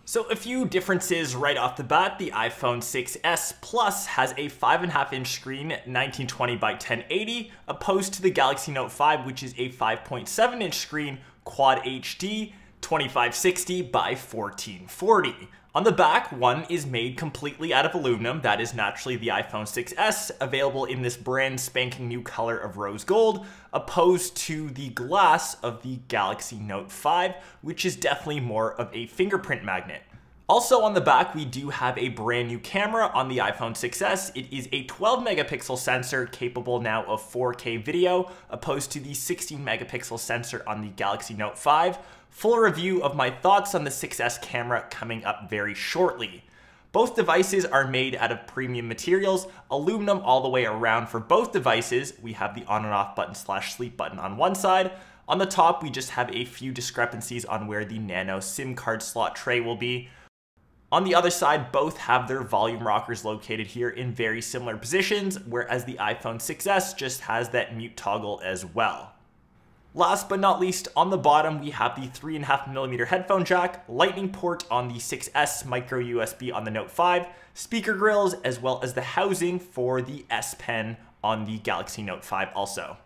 So a few differences right off the bat. The iPhone 6s Plus has a 5.5-inch screen, 1920 by 1080, opposed to the Galaxy Note 5, which is a 5.7-inch screen, Quad HD, 2560 by 1440. On the back, one is made completely out of aluminum. That is naturally the iPhone 6s, available in this brand spanking new color of rose gold, opposed to the glass of the Galaxy Note 5, which is definitely more of a fingerprint magnet. Also on the back, we do have a brand new camera on the iPhone 6s. It is a 12 megapixel sensor capable now of 4K video, opposed to the 16 megapixel sensor on the Galaxy Note 5. Full review of my thoughts on the 6s camera coming up very shortly. Both devices are made out of premium materials, aluminum all the way around for both devices. We have the on and off button / sleep button on one side. On the top, we just have a few discrepancies on where the nano SIM card slot tray will be. On the other side, both have their volume rockers located here in very similar positions, whereas the iPhone 6s just has that mute toggle as well. Last but not least, on the bottom, we have the 3.5mm headphone jack, lightning port on the 6s, micro USB on the Note 5, speaker grills, as well as the housing for the S Pen on the Galaxy Note 5 also.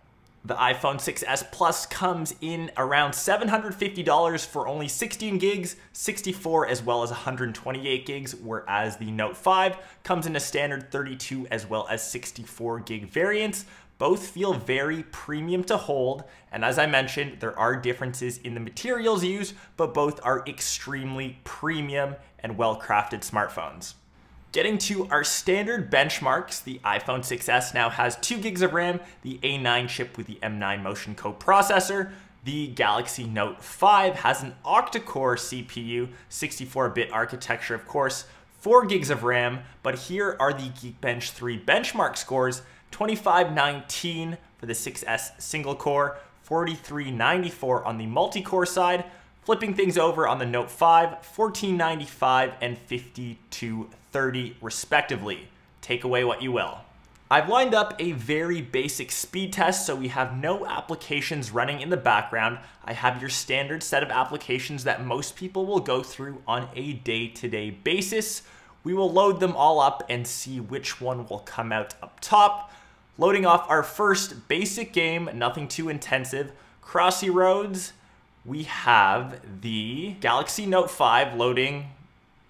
The iPhone 6s Plus comes in around $750 for only 16 gigs, 64 as well as 128 gigs, whereas the Note 5 comes in a standard 32 as well as 64 gig variants. Both feel very premium to hold, and as I mentioned, there are differences in the materials used, but both are extremely premium and well-crafted smartphones. Getting to our standard benchmarks, the iPhone 6s now has 2 gigs of RAM, the A9 chip with the M9 Motion co-processor. The Galaxy Note 5 has an octa-core CPU, 64-bit architecture of course, 4 gigs of RAM, but here are the Geekbench 3 benchmark scores. 2519 for the 6s single core, 4394 on the multi-core side. Flipping things over on the Note 5, 1495 and 5230 respectively. Take away what you will. I've lined up a very basic speed test, so we have no applications running in the background. I have your standard set of applications that most people will go through on a day-to-day basis. We will load them all up and see which one will come out up top. Loading off our first basic game, nothing too intensive, Crossy Roads. We have the Galaxy Note 5 loading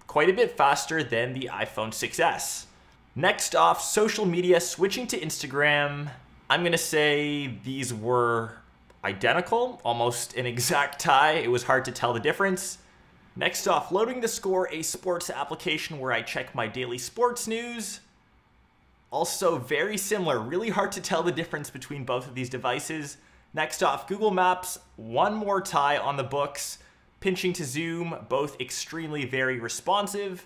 quite a bit faster than the iPhone 6s. Next off, social media, switching to Instagram. I'm gonna say these were identical, almost an exact tie. It was hard to tell the difference. Next off, loading the score, a sports application where I check my daily sports news. Also very similar, really hard to tell the difference between both of these devices. Next off, Google Maps, one more tie on the books. Pinching to zoom, both extremely very responsive.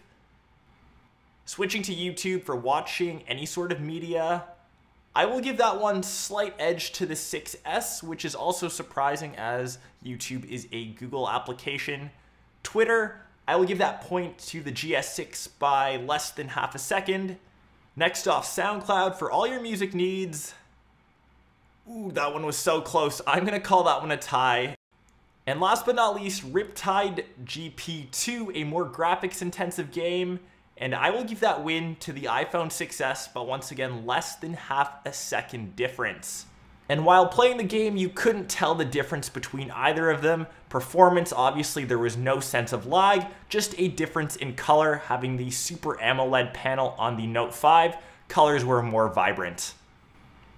Switching to YouTube for watching any sort of media. I will give that one slight edge to the 6s, which is also surprising as YouTube is a Google application. Twitter, I will give that point to the GS6 by less than half a second. Next off, SoundCloud for all your music needs. Ooh, that one was so close. I'm gonna call that one a tie. And last but not least, Riptide GP2, a more graphics intensive game. And I will give that win to the iPhone 6s, but once again, less than half a second difference. And while playing the game, you couldn't tell the difference between either of them. Performance, obviously there was no sense of lag, just a difference in color, having the Super AMOLED panel on the Note 5. Colors were more vibrant.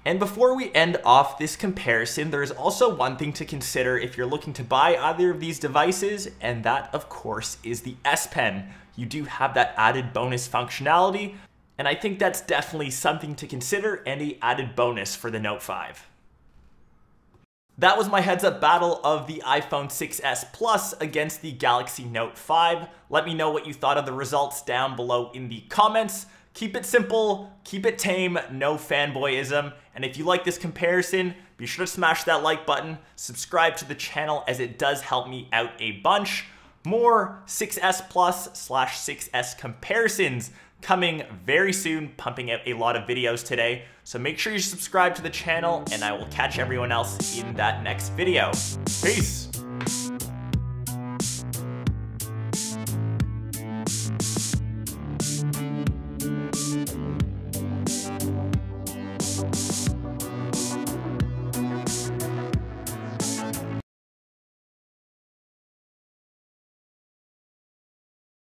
And before we end off this comparison, there is also one thing to consider if you're looking to buy either of these devices, and that of course is the S Pen. You do have that added bonus functionality, and I think that's definitely something to consider and an added bonus for the Note 5. That was my heads-up battle of the iPhone 6s Plus against the Galaxy Note 5. Let me know what you thought of the results down below in the comments. Keep it simple, keep it tame, no fanboyism. And if you like this comparison, be sure to smash that like button, subscribe to the channel as it does help me out a bunch. More 6s Plus / 6s comparisons coming very soon, pumping out a lot of videos today. So make sure you subscribe to the channel and I will catch everyone else in that next video. Peace.